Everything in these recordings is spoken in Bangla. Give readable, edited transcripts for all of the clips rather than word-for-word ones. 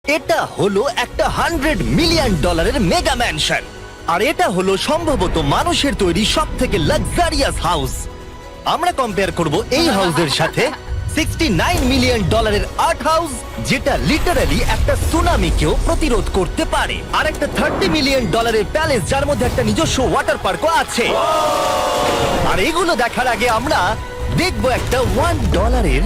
এটা হলো একটা $100 মিলিয়ন মেগা ম্যানশন, আর এটা হলো সম্ভবত মানুষের তৈরি সব থেকে লাক্সারিয়াস হাউস। আমরা কম্পেয়ার করব এই হাউসের সাথে $69 মিলিয়ন আর্ট হাউস, যেটা লিটারালি একটা সুনামিকেও প্রতিরোধ করতে পারে, আর একটা $30 মিলিয়ন প্যালেস যার মধ্যে একটা নিজস্ব ওয়াটার পার্কও আছে। আর এগুলো দেখার আগে আমরা দেখবো একটা $1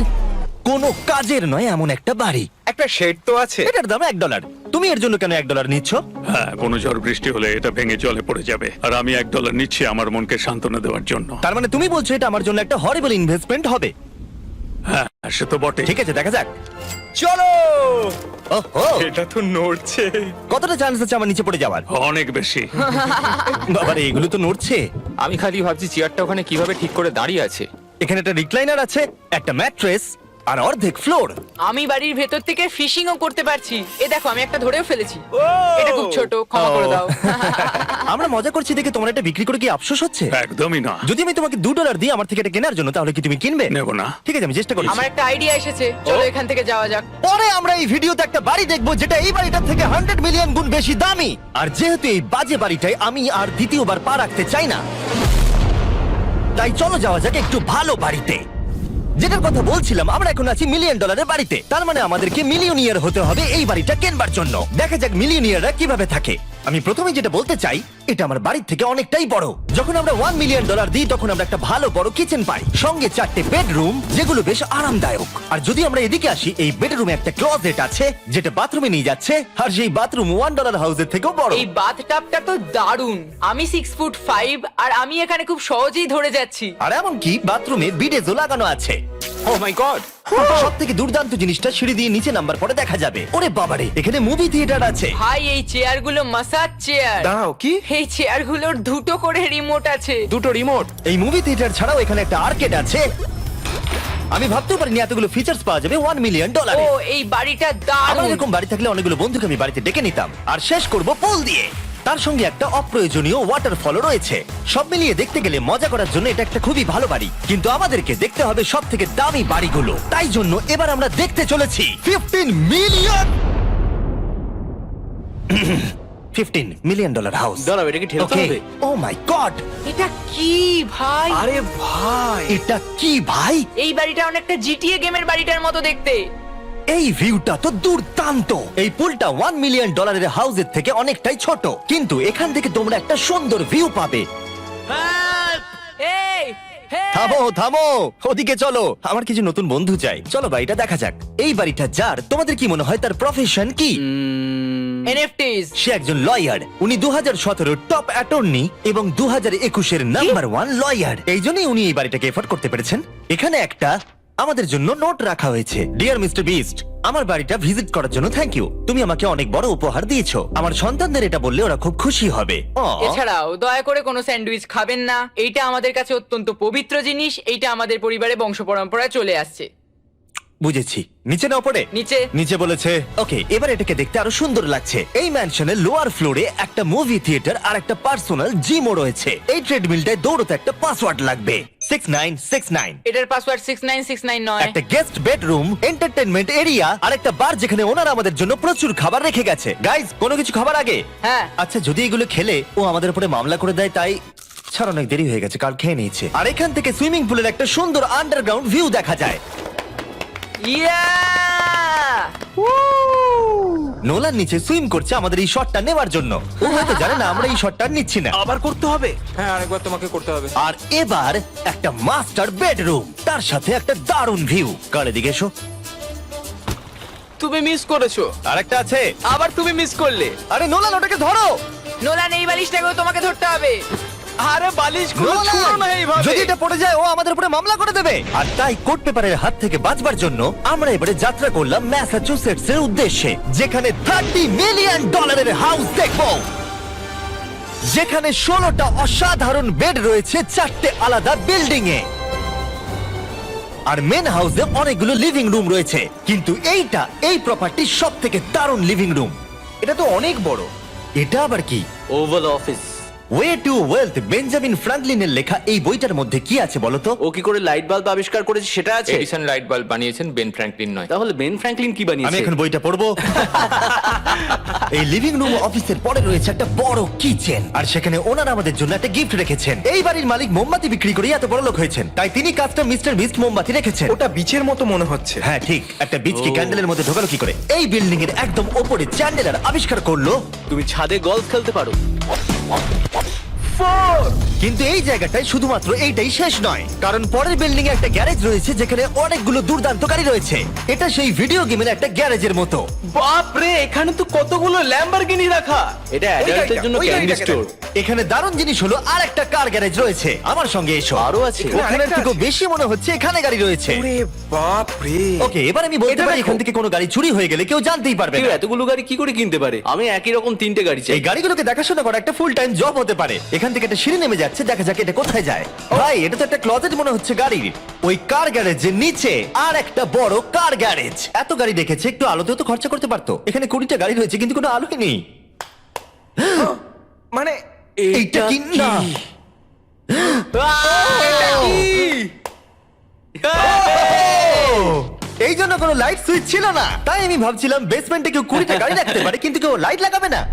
কোনো কাজের নয় এমন একটা বাড়ি। একটা শেড তো আছে। এটার দাম $1। তুমি এর জন্য কেন $1 নিচ্ছ? হ্যাঁ, কোনো ঝড় বৃষ্টি হলে এটা ভেঙে জলে পড়ে যাবে, আর আমি $1 নিচ্ছি আমার মনকে সান্ত্বনা দেওয়ার জন্য। তার মানে তুমি বলছো এটা আমার জন্য একটা হরিবল ইনভেস্টমেন্ট হবে? হ্যাঁ, সে তো বটে। ঠিক আছে, দেখা যাক। চলো। ওহো, এটা তো নড়ছে। কতটা চান্স আছে আমার নিচে পড়ে যাওয়ার? অনেক বেশি। বাবারে, এগুলো তো নড়ছে। আমি খালি ভাবছি চেয়ারটা ওখানে কিভাবে ঠিক করে দাঁড়িয়ে আছে। এখানে একটা রিক্লাইনার আছে, একটা ম্যাট্রেস, আর অর্ধেক ফ্লোর। আমি বাড়ির ভেতর থেকে ফিশিংও করতে পারছি। এ দেখো, আমি একটা ধরেও ফেলেছি। এটা খুব ছোট, ক্ষমা করে দাও। আমরা মজা করছি দেখে তোমার এটা বিক্রি করে কি আফসোস হচ্ছে? একদমই না। যদি আমি তোমাকে $2 দিই আমার থেকে এটা কেনার জন্য, তাহলে কি তুমি কিনবে? নেব না। ঠিক আছে, আমি চেষ্টা করছি। আমার একটা আইডিয়া এসেছে, চলো এখান থেকে যাওয়া যাক। পরে আমরা এই ভিডিওতে একটা বাড়ি দেখবো যেটা এই বাড়িটার থেকে 100 মিলিয়ন গুণ বেশি দামি। আর যেহেতু এই বাজে বাড়িটায় আমি আর দ্বিতীয়বার পা রাখতে চাই না, তাই চলো যাওয়া যাক একটু ভালো বাড়িতে। যেটার কথা বলছিলাম, আমরা এখন আছি $1 মিলিয়ন বাড়িতে। তার মানে আমাদেরকে মিলিয়নিয়ার হতে হবে এই বাড়িটা কেনবার জন্য। দেখা যাক মিলিয়নিয়াররা কিভাবে থাকে। আমি প্রথমে যেটা বলতে চাই, এটা আমার বাড়ির থেকে অনেকটাই বড়। যখন আমরা $1 মিলিয়ন দিই তখন আমরা একটা ভালো বড় কিচেন পাই, সঙ্গে 4টে বেডরুম যেগুলো বেশ আরামদায়ক। আর যদি আমরা এদিকে আসি, এই বেডরুমে একটা ক্লোজেট আছে যেটা বাথরুমে নিয়ে যাচ্ছে, আর সেই বাথরুম $1 হাউসের থেকেও বড়। এই বাথটাবটা তো দারুণ। আমি 6'5" আর আমি এখানে খুব সহজেই ধরে যাচ্ছি। আর এমনকি বাথরুমে বিডেজও লাগানো আছে। ও মাই গড! সব থেকে দুর্দান্ত জিনিসটা সিঁড়ি দিয়ে নিচে নাম্বার পরে দেখা যাবে। ওরে বাবারে, এখানে মুভি থিয়েটার আছে। ভাই, এই চেয়ারগুলো মাসাজ চেয়ার। দাঁড়াও, কি? এই চেয়ারগুলোর দুটো করে রিমোট আছে। দুটো রিমোট। এই মুভি থিয়েটার ছাড়াও এখানে একটা আর্কেড আছে। আমি ভাবতেও পারিনি এতগুলো ফিচার্স পাওয়া যাবে $1 মিলিয়ন। ও, এই বাড়িটা আমার দারুণ। এরকম বাড়ি থাকলে অনেকগুলো বন্ধুকে আমি বাড়িতে ডেকে নিতাম, আর শেষ করব পুল দিয়ে। তার সঙ্গে একটা অপ্রয়োজনীয় ওয়াটারফলও রয়েছে। সব মিলিয়ে দেখতে গেলে মজা করার জন্য এটা একটা খুবই ভালো বাড়ি, কিন্তু আমাদেরকে দেখতে হবে সব থেকে দামি বাড়িগুলো। তাই জন্য এবার আমরা দেখতে চলেছি $15 মিলিয়ন হাউস। দাঁড়াও, এটা কি ঠেলতে হবে? ও মাই গড, এটা কি ভাই? আরে ভাই, এটা কি ভাই? এই বাড়িটা অনেকটা জিটিএ গেমের বাড়িটার মতো দেখতে। এই ভিউটা তো দুর্দান্ত। এই পুলটা $1 মিলিয়ন হাউসের থেকে অনেকটাই ছোট, কিন্তু এখান থেকে তোমরা একটা সুন্দর ভিউ পাবে। এই, hey! থামো থামো, ওদিকে চলো, আমার কিছু নতুন বন্ধু চাই। চলো বাড়িটা দেখা যাক। এই বাড়িটা যার, তোমাদের কি মনে হয় তার প্রফেশন কি? NFTs। সে একজন লয়ার। উনি 2017 টপ অ্যাটর্নি এবং 2021 নাম্বার 1 লয়ার। এই জন্যই উনি এই বাড়িটাকে এফোর্ড করতে পেরেছেন। এখানে একটা আমাদের জন্য নোট রাখা হয়েছে। ডিয়ার মিস্টার বিস্ট, আমার বাড়িটা ভিজিট করার জন্য থ্যাংক ইউ। তুমি আমাকে অনেক বড় উপহার দিয়েছো। আমার সন্তানদের এটা বললে ওরা খুব খুশি হবে। এছাড়াও দয়া করে কোনো স্যান্ডউইচ খাবেন না। এইটা আমাদের কাছে অত্যন্ত পবিত্র জিনিস। এইটা আমাদের পরিবারে বংশ পরম্পরায় চলে আসছে। বুঝেছি। নিচে না পড়ে? নিচে। নিচে বলেছে। ওকে, এবার এটাকে দেখতে আরো সুন্দর লাগছে। এই ম্যানশনের লোয়ার ফ্লোরে একটা মুভি থিয়েটার আর একটা পার্সোনাল জিমও রয়েছে। এই ট্রেডমিলটায় দৌড়তে একটা পাসওয়ার্ড লাগবে, 6969। এটার পাসওয়ার্ড 6969 নয়। একটা গেস্ট বেডরুম, এন্টারটেইনমেন্ট এরিয়া আর একটা বার যেখানে ওনারা আমাদের জন্য প্রচুর খাবার রেখে গেছে। গাইজ, কোনো কিছু খাবার আগে? হ্যাঁ। আচ্ছা, যদি এগুলো খেলে ও আমাদের উপরে মামলা করে দেয়, তাই ছাড়, অনেক দেরি হয়ে গেছে, কাল খেয়ে নিয়েছে। আর এখান থেকে সুইমিং পুলের একটা সুন্দর আন্ডারগ্রাউন্ড ভিউ দেখা যায়। ইয়া! নোলান নিচে সুইম করছে আমাদের এই শটটা নেবার জন্য। ও হয়তো জানে না আমরা এই শটটা নিচ্ছি না। আবার করতে হবে? হ্যাঁ, আরেকবার তোমাকে করতে হবে। আর এবার একটা মাস্টার বেডরুম, তার সাথে একটা দারুণ ভিউ। কার দিকে এসো। তুমি মিস করেছো। আর একটা আছে। আবার তুমি মিস করলে। আরে নোলান, ওটাকে ধরো। নোলান, এই বালিশটাকেও তোমাকে ধরতে হবে। আরে বালিশগুলো নোলান, ছুঁড়ো না এইভাবে। যদি এটা পড়ে যায় ও আমাদের উপরে মামলা করে দেবে। আর তাই কোর্ট পেপারের হাত থেকে বাঁচবার জন্য আমরা এবারে যাত্রা করলাম ম্যাসাচুসেটস এর উদ্দেশ্যে, যেখানে $30 মিলিয়ন হাউস দেখবো, যেখানে 16টা অসাধারণ বেড রয়েছে 4টে আলাদা বিল্ডিং এ। আর মেন হাউসে অনেকগুলো লিভিং রুম রয়েছে, কিন্তু এইটা এই প্রপার্টির সব থেকে দারুণ লিভিং রুম। এটা তো অনেক বড়। এটা আবার কি? Oval office. Way to wealth Benjamin ফ্রাঙ্কলিনের লেখা এই বইটার মধ্যে কি আছে বলো তো? ও কি করে লাইট বাল্ব আবিষ্কার করেছে সেটা আছে? এডিসন লাইট বাল্ব বানিয়েছেন, বেন ফ্র্যাঙ্কলিন নয়। তাহলে বেন ফ্র্যাঙ্কলিন কি আমি বানিয়েছে? এখন বইটা পড়বো। এই লিভিং রুম অফিসের পরে রয়েছে একটা বড় কিচেন, আর সেখানে ওনারা আমাদের জন্য একটা গিফট রেখেছেন। এই বাড়ির মালিক মোমবাতি বিক্রি করে এত বড় লোক হয়েছেন, তাই তিনি কাজটা মিস্টার বিস্ট মোমবাতি রেখেছেন। ওটা বিচের মতো মনে হচ্ছে। হ্যাঁ ঠিক, একটা বীজ কি ক্যান্ডেলের মধ্যে ঢোকালো কি করে? এই বিল্ডিং এর একদম ওপরে চ্যান্ডেলার আবিষ্কার করলো, তুমি ছাদে গলফ খেলতে পারো। কিন্তু এই জায়গাটায় শুধুমাত্র এইটাই শেষ নয়, কারণ পরের বিল্ডিং এ একটা গ্যারেজ রয়েছে যেখানে অনেকগুলো দুর্দান্ত গাড়ি রয়েছে। এটা সেই ভিডিও গেমের একটা গ্যারেজের মতো। বাপ রে, এখানে তো কতগুলো ল্যাম্বরগিনি রাখা। এটা অ্যাডাল্টদের জন্য ওই ক্যান্ডি গাড়িটাকে স্টোর। এখানে দারুণ জিনিস হলো আর একটা কার গ্যারেজ রয়েছে। আমার সঙ্গে এসো। আরো আছে? ওখানে থেকে বেশি মনে হচ্ছে এখানে গাড়ি রয়েছে। ওরে বাপ রে। ওকে, এবার আমি বলতে এটা পারি দেখো। এখান থেকে কোনো গাড়ি চুরি হয়ে গেলে কেউ জানতেই পারবে কেউ না। এতগুলো গাড়ি কি করে কিনতে পারে? আমি একই রকম 3টে গাড়ি চাই। এই গাড়িগুলোকে দেখাশোনা করা একটা ফুল টাইম জব হতে পারে। এখান থেকে একটা সিঁড়ি নেমে যাচ্ছে, দেখা যাক এটা কোথায় যায়। ভাই, এটা তো একটা ক্লজেট মনে হচ্ছে গাড়ির। ওই কার গ্যারেজের নিচে আর একটা বড় কার গ্যারেজ। এত গাড়ি দেখেছে, একটু আলোতেও তো খরচা করতে পারতো। এখানে 20টা গাড়ি রয়েছে কিন্তু কোনো আলোই নেই। মানে এইটা কি না? এই জন্য কোনো লাইট সুইচ ছিল না, তাই আমি ভাবছিলাম বেসমেন্টে কেউ 20টা গাড়ি রাখতে পারে কিন্তু কেউ লাইট লাগাবে না।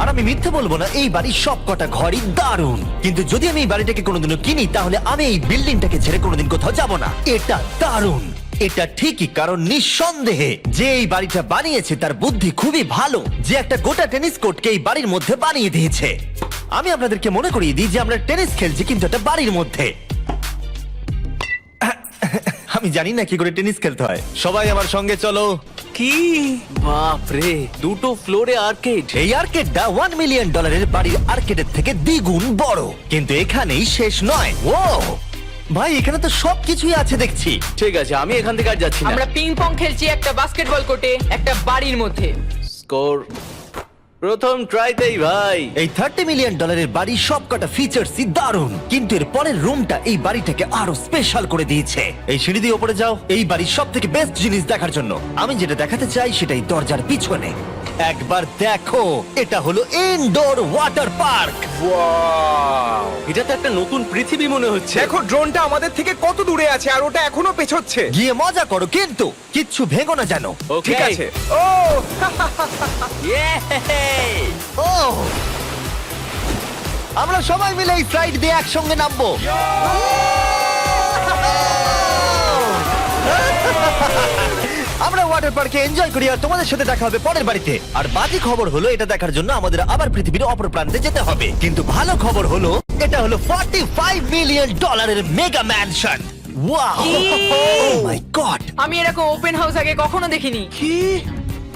আর আমি মিথ্যে বলবো না, এই বাড়ির সব কটা ঘরই দারুণ। কিন্তু যদি আমি এই বাড়িটাকে কোনোদিনও কিনি তাহলে আমি এই বিল্ডিংটাকে ছেড়ে কোনোদিন কোথাও যাব না। এটা দারুণ। এটা ঠিকই, কারণ নিঃসন্দেহে যে এই বাড়িটা বানিয়েছে তার বুদ্ধি খুবই ভালো, যে একটা গোটা টেনিস কোর্টকে এই বাড়ির মধ্যে বানিয়ে দিয়েছে। আমি আপনাদেরকে মনে করিয়ে দিই যে আমরা টেনিস খেলছি কিন্তু একটা বাড়ির মধ্যে। আমি জানি না কি করে টেনিস খেলতে হয়। সবাই আমার সঙ্গে চলো। কি বাপ রে, 2টো ফ্লোরে আর্কেড। এই আর্কেডটা $1 মিলিয়ন বাড়ির আর্কেডের থেকে দ্বিগুণ বড়। কিন্তু এখানেই শেষ নয়। ও ভাই, এখানে তো সবকিছুই আছে দেখছি। ঠিক আছে, আমি এখান থেকে আর যাচ্ছি না। আমরা পিং পং খেলছি একটা বাস্কেটবল কোর্টে, একটা বাড়ির মধ্যে। স্কোর প্রথম ট্রাইতেই ভাই। এই $30 মিলিয়ন বাড়ি সবকটা ফিচার্সই দারুণ, কিন্তু এর পরের রুমটা এই বাড়িটাকে আরো স্পেশাল করে দিয়েছে। এই সিঁড়ি দিয়ে উপরে যাও এই বাড়ির সব থেকে বেস্ট জিনিস দেখার জন্য। আমি যেটা দেখাতে চাই সেটাই দরজার পিছনে। একবার দেখো, এটা হলো ইনডোর ওয়াটার পার্ক। ওয়াও। এটা তো একটা নতুন পৃথিবী মনে হচ্ছে। দেখো ড্রোনটা আমাদের থেকে কত দূরে আছে আর ওটা এখনো পেছচ্ছে। গিয়ে মজা করো, কিন্তু কিচ্ছু ভেঙো না যেন। ওকে, ঠিক আছে। ও ও, আমরা সবাই মিলে এই ফ্লাইট দিয়ে একসঙ্গে নামবো। আমরা ওয়াটার পার্কে এনজয় করি আর তোমাদের সাথে দেখা হবে পরের বাড়িতে। আর বাজে খবর হলো, এটা দেখার জন্য আমাদের আবার পৃথিবীর অপর প্রান্তে যেতে হবে। কিন্তু ভালো খবর হলো, এটা হলো $45 মিলিয়ন মেগা ম্যানশন। ওয়াও, ও মাই গড! আমি এরকম ওপেন হাউস আগে কখনো দেখিনি।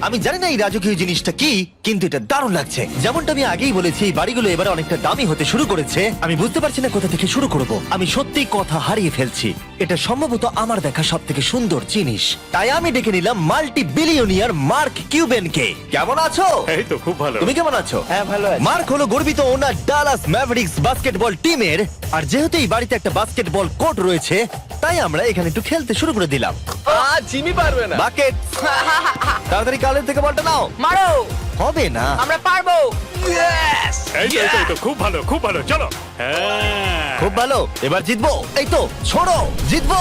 আমি জানি না এই রাজকীয় জিনিসটা কি, কিন্তু এটা দারুণ লাগছে। যেমনটা আমি আগেই বলেছি, এই বাড়িগুলো এবারে অনেকটা দামি হতে শুরু করেছে। আমি বুঝতে পারছি না কোথা থেকে শুরু করব। আমি সত্যিই কথা হারিয়ে ফেলছি। এটা সম্ভবত আমার দেখা সব থেকে সুন্দর জিনিস। তাই আমি ডেকে নিলাম মাল্টি বিলিয়নিয়ার মার্ক কিউবেনকে। কেমন আছো? এই তো খুব ভালো। তুমি কেমন আছো? হ্যাঁ, ভালো আছি। মার্ক হলো গর্বিত ওনার ডালাস ম্যাভরিক্স বাস্কেটবল টিমের। আর যেহেতু এই বাড়িতে একটা বাস্কেটবল কোর্ট রয়েছে, তাই আমরা এখানে একটু খেলতে শুরু করে দিলাম। জিমি পারবে না। বাকেট, তাড়াতাড়ি কালের থেকে বলটা নাও। মারো, হবে না। আমরা পারবো। এই তো খুব ভালো, খুব ভালো। চলো। হ্যাঁ, খুব ভালো, এবার জিতবো। এই তো ছোড়ো, জিতবো।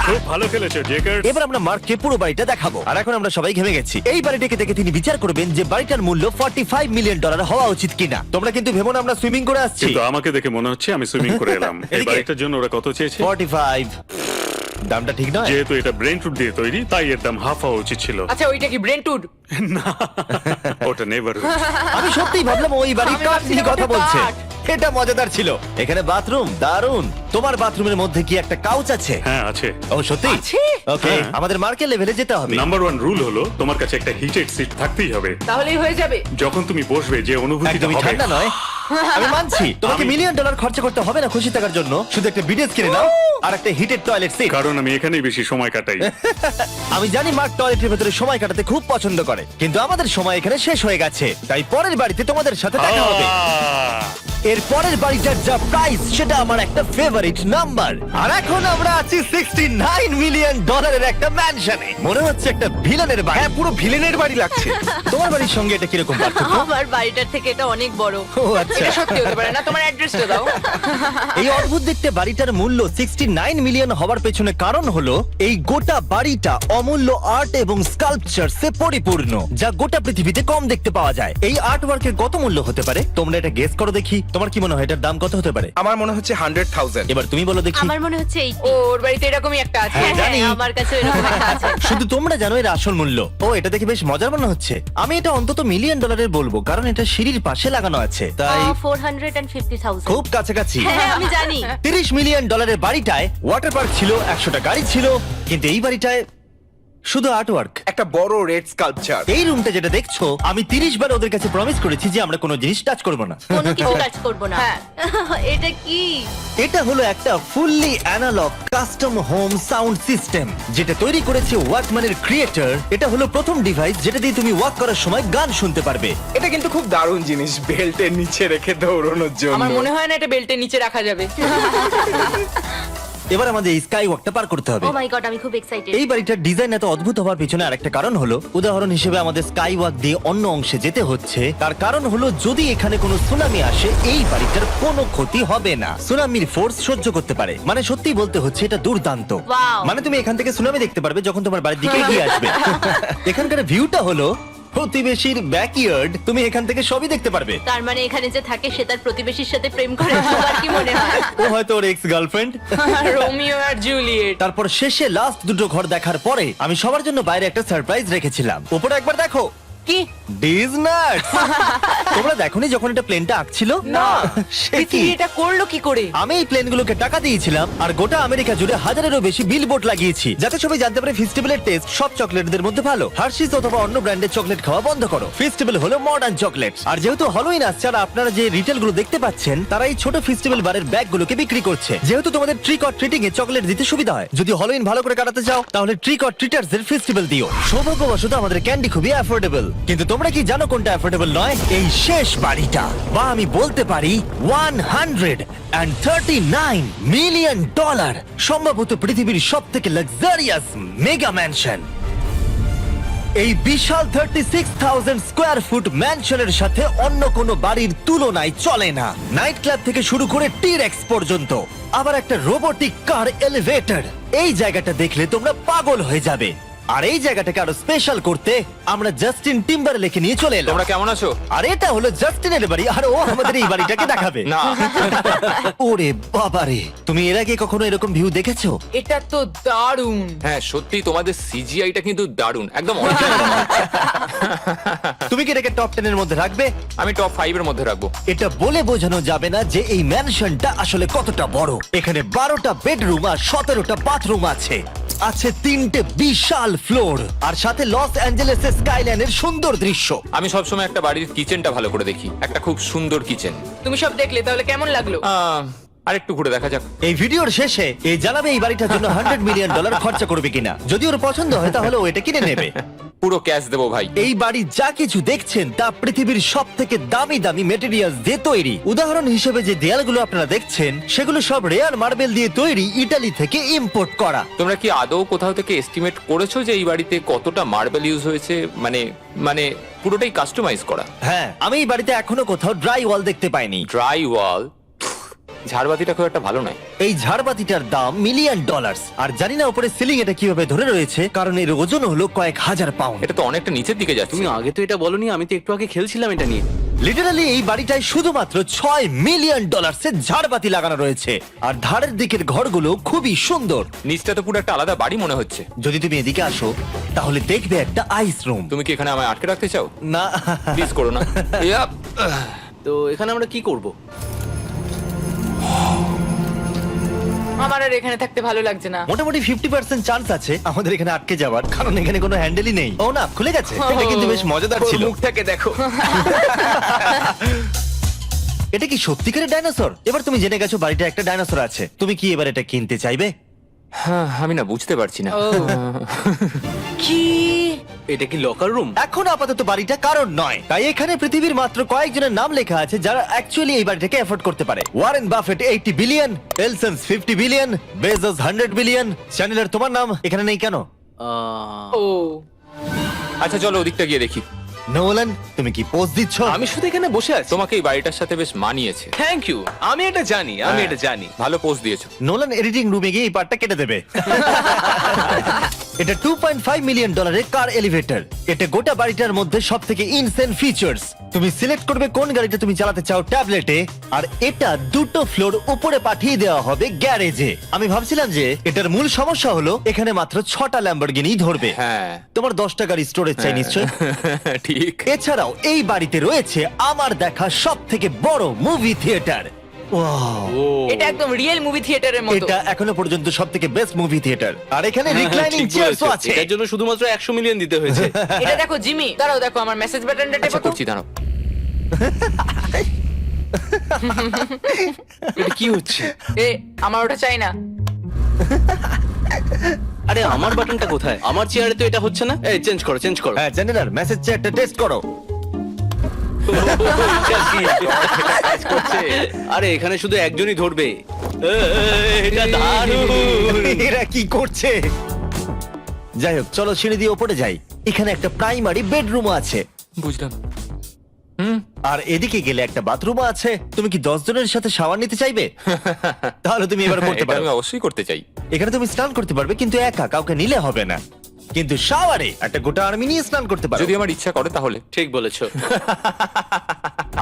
খুব ভালো খেলেছো জেকার। এবার আমরা মার্ককে পুরো বাড়িটা দেখাবো। আর এখন আমরা সবাই ঘেমে গেছি। এই বাড়িটাকে দেখে তিনি বিচার করবেন যে বাড়িটার মূল্য $45 মিলিয়ন হওয়া উচিত কিনা। তোমরা কিন্তু ভেবো না আমরা সুইমিং করে আসছি। কিন্তু আমাকে দেখে মনে হচ্ছে আমি সুইমিং করে এলাম। এই এদিকে। বাড়িটার জন্য ওরা কত চেয়েছে? 45। দামটা ঠিক নয়। যেহেতু এটা ব্রেন ফুড দিয়ে তৈরি, তাই এর দাম হাফ হওয়া উচিত ছিল। আচ্ছা, ওইটা কি ব্রেন্টউড? ওটা নেভার। আমি সত্যিই ভাবলাম ওই বাড়ির আমি কাঠ ভাবছিলাম নিয়ে কথা ওটা বলছে। কাঠ। এটা মজাদার ছিল। এখানে বাথরুম দারুণ। তোমার বাথরুমের মধ্যে কি একটা কাউচ আছে? হ্যাঁ আছে। ও সত্যি? আছে? ওকে, হ্যাঁ। আমাদের মার্কেট লেভেলে যেতে হবে। নাম্বার 1 রুল হলো তোমার কাছে একটা হিটেড সিট থাকতেই হবে। তাহলেই হয়ে যাবে। যখন তুমি বসবে যে অনুভূতিটা একদমই হবে। ঠান্ডা নয়। আমি মানছি তোমাকে আমি- $1 মিলিয়ন খরচা করতে হবে না খুশি থাকার জন্য। শুধু একটা বিডেস কিনে নাও আর একটা হিটেড টয়লেট সিট। কারণ আমি এখানেই বেশি সময় কাটাই। আমি জানি মার্ক টয়লেটের ভেতরে সময় কাটাতে খুব পছন্দ করে, কিন্তু আমাদের সময় এখানে শেষ হয়ে গেছে। তাই পরের বাড়িতে তোমাদের সাথে দেখা হবে। এর পরের বাড়িটার যা প্রাইস সেটা আমার একটা ফেভারিট নাম্বার। আর এখন আমরা আছি 69 মিলিয়ন ডলারের একটা ম্যানশনে। মনে হচ্ছে একটা ভিলেনের বাড়ি। হ্যাঁ, পুরো ভিলেনের বাড়ি লাগছে। তোমার বাড়ির সঙ্গে এটা কিরকম পার্থক্য? আমার বাড়িটার থেকে এটা অনেক বড়। ও আচ্ছা। এটা সত্যি হতে পারে না, তোমার অ্যাড্রেসটা দাও। এই অদ্ভুত দেখতে বাড়িটার মূল্য 69 মিলিয়ন হওয়ার পেছনে কারণ হলো এই গোটা বাড়িটা অমূল্য আর্ট এবং স্কাল্পচারসে পরিপূর্ণ, যা গোটা পৃথিবীতে কম দেখতে পাওয়া যায়। এই আর্ট ওয়ার্কের কত মূল্য হতে পারে তোমরা এটা গেস করো দেখি। তোমার কি মনে হয় এটার দাম কত হতে পারে? আমার মনে হচ্ছে 100,000। এবার তুমি বলো দেখি। আমার মনে হচ্ছে এই ওর বাড়িতে এরকমই একটা আছে। হ্যাঁ, জানি। আমার কাছে এরকম একটা আছে। শুধু তোমরা জানো এর আসল মূল্য। ও, এটা দেখে বেশ মজার মনে হচ্ছে। আমি এটা অন্তত মিলিয়ন ডলারের বলবো, কারণ এটা সিঁড়ির পাশে লাগানো আছে, তাই 450,000। খুব কাছাকাছি। হ্যাঁ, আমি জানি। 30 মিলিয়ন ডলারের বাড়িটায় ওয়াটার পার্ক ছিল, 100টা গাড়ি ছিল, কিন্তু এই বাড়িটায় শুধু আর্টওয়ার্ক। একটা বড় রেড স্কাল্পচার। এই রুমটা যেটা দেখছো, আমি 30 বার ওদের কাছে প্রমিস করেছি যে আমরা কোনো জিনিস টাচ করব না। কোনো কিছু টাচ করব না। হ্যাঁ। এটা কি? এটা হলো একটা fully analog custom home sound system, যেটা তৈরি করেছে ওয়াকম্যানের ক্রিয়েটর। এটা হলো প্রথম ডিভাইস যেটা দিয়ে তুমি ওয়াক করার সময় গান শুনতে পারবে। এটা কিন্তু খুব দারুণ জিনিস, বেল্টের নিচে রেখে দৌড়ানোর জন্য। আমার মনে হয় না এটা বেল্টের নিচে রাখা যাবে। এবার আমাদের এই স্কাই ওয়াকটা পার করতে হবে। ও মাই গড, আমি খুব এক্সাইটেড। এই বাড়িটার ডিজাইন এত অদ্ভুত হওয়ার পিছনে আরেকটা কারণ হলো, উদাহরণ হিসেবে আমাদের স্কাই ওয়াক দিয়ে অন্য অংশে যেতে হচ্ছে। তার কারণ হলো যদি এখানে কোনো সুনামি আসে এই বাড়িটার কোনো ক্ষতি হবে না। সুনামির ফোর্স সহ্য করতে পারে, মানে সত্যি বলতে হচ্ছে এটা দুর্দান্ত। Wow! মানে তুমি এখান থেকে সুনামি দেখতে পারবে যখন তোমার বাড়ির দিকে এগিয়ে আসবে। এখানকার ভিউটা হলো প্রতিবেশীর ব্যাকইয়ার্ড, তুমি এখান থেকে সবই দেখতে পারবে। তার মানে এখানে যে থাকে সে তার প্রতিবেশীর সাথে প্রেম করে, তোমার কি মনে হয়? ও হয়তো ওর এক্স গার্লফ্রেন্ড। রোমিও আর জুলিয়েট। তারপর শেষে লাস্ট দুটো ঘর দেখার পরে আমি সবার জন্য বাইরে একটা সারপ্রাইজ রেখেছিলাম। উপরে একবার দেখো। কি? ডিজনাট। তোমরা দেখোনি যখন এটা প্লেনটা আঁকছিল? না। সে কি? পৃথিবী এটা করলো কি করে? আমি এই প্লেনগুলোকে টাকা দিয়েছিলাম আর গোটা আমেরিকা জুড়ে হাজারেরও বেশি বিলবোর্ড লাগিয়েছি, যাতে সবাই জানতে পারে ফেস্টিভ্যালের টেস্ট সব চকলেটদের মধ্যে ভালো। হার্শিস অথবা অন্য ব্র্যান্ডের চকলেট খাওয়া বন্ধ করো। ফেস্টিভ্যাল হলো মডার্ন চকলেট। আর যেহেতু হ্যালোউইন আসছে আর আপনারা যে রিটেল গুলো দেখতে পাচ্ছেন, তারা এই ছোট ফেস্টিভ্যাল বারের ব্যাগগুলোকে বিক্রি করছে, যেহেতু তোমাদের trick or treating A chocolate দিতে সুবিধা হয়। যদি হ্যালোউইন ভালো করে কাটাতে চাও তাহলে ট্রিক অর ট্রিটার্স এর ফেস্টিভ্যাল দিও। সৌভাগ্যবশত আমাদের ক্যান্ডি খুবই অ্যাফোর্ডেবল, কিন্তু তোমরা কি জানো কোনটা অ্যাফোর্ডেবল নয়? এই শেষ বাড়িটা, বা আমি বলতে পারি 139 মিলিয়ন ডলার, সম্ভবত পৃথিবীর সব থেকে লাক্সারিয়াস মেগা ম্যানশন। এই বিশাল 36,000 স্কোয়ার ফুট ম্যানশনের সাথে অন্য কোনো বাড়ির তুলনায় চলে না। নাইট ক্লাব থেকে শুরু করে টিরেক্স পর্যন্ত, আবার একটা রোবোটিক কার এলিভেটর। এই জায়গাটা দেখলে তোমরা পাগল হয়ে যাবে। আর এই জায়গাটাকে আরো স্পেশাল করতে আমরা জাস্টিন টিম্বারলেকে নিয়ে চলে এলাম। তোমরা কেমন আছো? আর এটা হলো জাস্টিনের বাড়ি, আর ও আমাদের এই বাড়িটাকে দেখাবে। না। ওরে বাবারে, তুমি এর আগে কখনো এরকম ভিউ দেখেছো? এটা তো দারুণ। হ্যাঁ সত্যি তোমাদের সিজিআইটা কিন্তু দারুণ, একদম original। তুমি কি এটাকে টপ 10 এর মধ্যে রাখবে? আমি টপ 5 এর মধ্যে রাখবো। এটা বলে বোঝানো যাবে না যে এই ম্যানশনটা আসলে কতটা বড়। এখানে 12টা বেডরুম আর 17টা বাথরুম আছে, আছে 3টে বিশাল ফ্লোর, আর সাথে লস অ্যাঞ্জেলেসের স্কাইলাইনের সুন্দর দৃশ্য। আমি সবসময় একটা বাড়ির কিচেনটা ভালো করে দেখি, একটা খুব সুন্দর কিচেন। তুমি সব দেখলে, তাহলে কেমন লাগলো? আরেকটু ঘুরে দেখা যাক। এই ভিডিওর শেষে এই জানাবে এই বাড়িটার জন্য 100 মিলিয়ন ডলার খরচা করবে কিনা। যদি ওর পছন্দ হয় তাহলে ও এটা কিনে নেবে। পুরো ক্যাশ দেবো ভাই। এই বাড়ি যা কিছু দেখছেন তা পৃথিবীর সব থেকে দামি দামি মেটেরিয়ালস দিয়ে তৈরি। উদাহরণ হিসেবে যে দেয়ালগুলো আপনারা দেখছেন সেগুলো সব রেয়ার মার্বেল দিয়ে তৈরি, ইতালি থেকে ইম্পোর্ট করা। তোমরা কি আদৌ কোথাও থেকে এস্টিমেট করেছো যে এই বাড়িতে কতটা মার্বেল ইউজ হয়েছে? মানে পুরোটাই কাস্টমাইজ করা। হ্যাঁ, আমি এই বাড়িতে এখনো কোথাও ড্রাই ওয়াল দেখতে পাইনি। ড্রাই ওয়াল? ঝাড়বাতিটা খুব একটা ভালো নয়। এই ঝাড়বাতিটার দাম মিলিয়ন ডলার, আর জানি না উপরে সিলিং এটা কিভাবে ধরে রয়েছে, কারণ এর ওজন হলো কয়েক হাজার পাউন্ড। এটা তো অনেকটা নিচের দিকে যাচ্ছে। তুমি আগে তো এটা বলনি, আমি তো একটু আগে খেলছিলাম এটা নিয়ে। লিটারালি এই বাড়িটায় শুধুমাত্র 6 মিলিয়ন ডলারের ঝাড়বাতি লাগানো রয়েছে, আর ধারের দিকের ঘরগুলো খুবই সুন্দর। নিচটা তো পুরো একটা আলাদা বাড়ি মনে হচ্ছে। যদি তুমি এদিকে আসো তাহলে দেখবে একটা আইস রুম। তুমি কি এখানে আমায় আটকে রাখতে চাও? না, প্লিজ করো না। ইয়াপ। তো এখানে আমরা কি করব? আমার আর এখানে থাকতে ভালো লাগছে না। মোটামুটি 50% চান্স আছে আমাদের এখানে আটকে যাওয়ার, কারণ এখানে কোনো হ্যান্ডেলই নেই। ও না, খুলে গেছে। এটা কিন্তু বেশ মজাদার ওর ছিল। মুখটাকে দেখো। এটা কি সত্যিকারের ডাইনোসর? এবার তুমি জেনে গেছো বাড়িটা একটা ডাইনোসর আছে, তুমি কি এবার এটা কিনতে চাইবে? হ্যাঁ, আমি না বুঝতে পারছি না। ও। কি? এটা কি লকার রুম? এখন আপাতত বাড়িটা কারণ নয়, তাই এখানে পৃথিবীর মাত্র কয়েকজনের নাম লেখা আছে যারা অ্যাকচুয়ালি এই বাড়িটাকে এফোর্ড করতে পারে। Warren Buffett 80 billion, এলসন্স 50 billion, Bezos 100 billion. চ্যানেলের তোমার নাম এখানে নেই কেন? ও আচ্ছা চলো ওদিকটা গিয়ে দেখি। নোলান, তুমি কি পোজ দিচ্ছ? আমি শুধু এখানে বসে আছি। তোমাকে এই বাড়িটার সাথে বেশ মানিয়েছে। থ্যাংক ইউ, আমি এটা জানি, আমি হ্যাঁ, এটা জানি। ভালো পোস্ট দিয়েছো। নোলান এডিটিং রুমে গিয়ে এই পার্টটা কেটে দেবে। এটা $2.5 মিলিয়ন কার এলিভেটর। এটা গোটা বাড়িটার মধ্যে সবথেকে ইনসেন ফিচার্স। তুমি সিলেক্ট করবে কোন গাড়িটা তুমি চালাতে চাও ট্যাবলেটে, আর এটা 2টো ফ্লোর উপরে পাঠিয়ে দেওয়া হবে গ্যারেজে। আমি ভাবছিলাম যে এটার মূল সমস্যা হলো এখানে মাত্র 6টা ল্যাম্বরগিনি ধরবে। হ্যাঁ তোমার 10টা গাড়ি স্টোরেজ চাই নিশ্চয়। ঠিক। এছাড়াও এই বাড়িতে রয়েছে আমার দেখা সবথেকে বড় মুভি থিয়েটার। এটা একদম রিয়েল মুভি থিয়েটারের মতো। এটা এখনো পর্যন্ত সবথেকে বেস্ট মুভি থিয়েটার। আর এখানে রিক্লাইনিং ঠিক চেয়ারও বলেছো। আছে। এটার জন্য শুধুমাত্র 100 মিলিয়ন দিতে হয়েছে। এটা দেখো জিমি, দাঁড়াও দেখো আমার মেসেজ বাটনটা আচ্ছা টেপো তো। করছি, দাঁড়াও। এটা কি হচ্ছে? এ আমার ওটা চাই না। আরে আমার বাটনটা কোথায়? আমার চেয়ারে তো এটা হচ্ছে না। এই চেঞ্জ করো, চেঞ্জ করো। হ্যাঁ জেনারেল মেসেজ চেয়ারটা টেস্ট করো। এটা কি? এটা কাজ করছে। আরে এখানে শুধু একজনই ধরবে। এটা দারুণ। এরা কি করছে? যাই হোক, চলো সিঁড়ি দিয়ে উপরে যাই। এখানে একটা প্রাইমারি বেডরুম আছে, বুঝলাম। আর এদিকে গেলে একটা বাথরুম আছে। তুমি কি 10 জনের সাথে শাওয়ার নিতে চাইবে? তাহলে তুমি এবার করতে এটা পারো। আমি অবশ্যই করতে চাই। এখানে তুমি স্নান করতে পারবে, কিন্তু একা, কাউকে নিলে হবে না। কিন্তু শাওয়ারে একটা গোটা আর্মি নিয়ে স্নান করতে পারো। যদি আমার ইচ্ছা করে তাহলে। ঠিক বলেছো।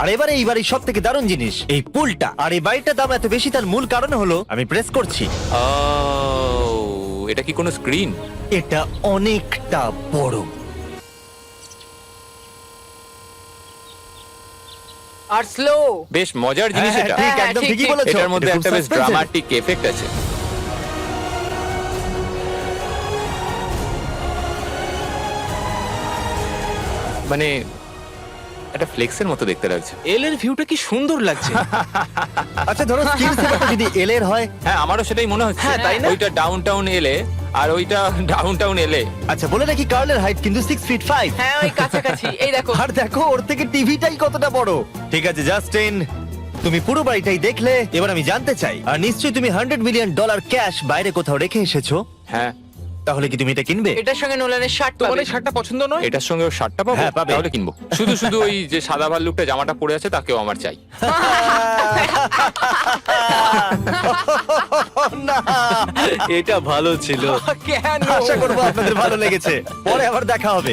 আর এবারে এই বাড়ির সব থেকে দারুণ জিনিস এই পুলটা। আর এই বাড়িটার দাম এত বেশি তার মূল কারণ হলো, আমি প্রেস করছি, ও, এটা কি কোনো স্ক্রিন? এটা অনেকটা বড়। আর স্লো। বেশ মজার জিনিস হ্যাঁ, এটা। ঠিক, হ্যাঁ, একদম ঠিক, ঠিকই ঠিক। বলেছো। এটার মধ্যে এটা খুব একটা বেশ suspense-এর। ড্রামাটিক এফেক্ট আছে। মানে একটা ফ্লেক্সের মতো দেখতে লাগছে। এল এর ভিউটা কি সুন্দর লাগছে। আচ্ছা ধরো স্কিন সেভারটা যদি এল এর হয়। হ্যাঁ আমারও সেটাই মনে হচ্ছে। হ্যাঁ, তাই না? ওইটা ডাউনটাউন এলে আর ওইটা ডাউনটাউন এলে। আচ্ছা বলে রাখি কার্লের হাইট কিন্তু 6'5". হ্যাঁ ওই কাছাকাছি। এই দেখো। আর দেখো ওর থেকে টিভিটাই কতটা বড়। ঠিক আছে জাস্টিন, তুমি পুরো বাড়িটাই দেখলে, এবার আমি জানতে চাই, আর নিশ্চয়ই তুমি $100 মিলিয়ন ক্যাশ বাইরে কোথাও রেখে এসেছো, হ্যাঁ তাহলে কি তুমি এটা কিনবে? এটার সঙ্গে নোলানের শার্ট তোমার পাবে। এই শার্টটা পছন্দ নয়? এটার সঙ্গে ওর শার্টটা পাবো? হ্যাঁ, পাবে। তাহলে কিনবো। শুধু শুধু ওই যে সাদা ভাল্লুকটা জামাটা পরে আছে তাকেও আমার চাই। না, এটা ভালো ছিল। কেন? আশা করবো আপনাদের ভালো লেগেছে। পরে আবার দেখা হবে।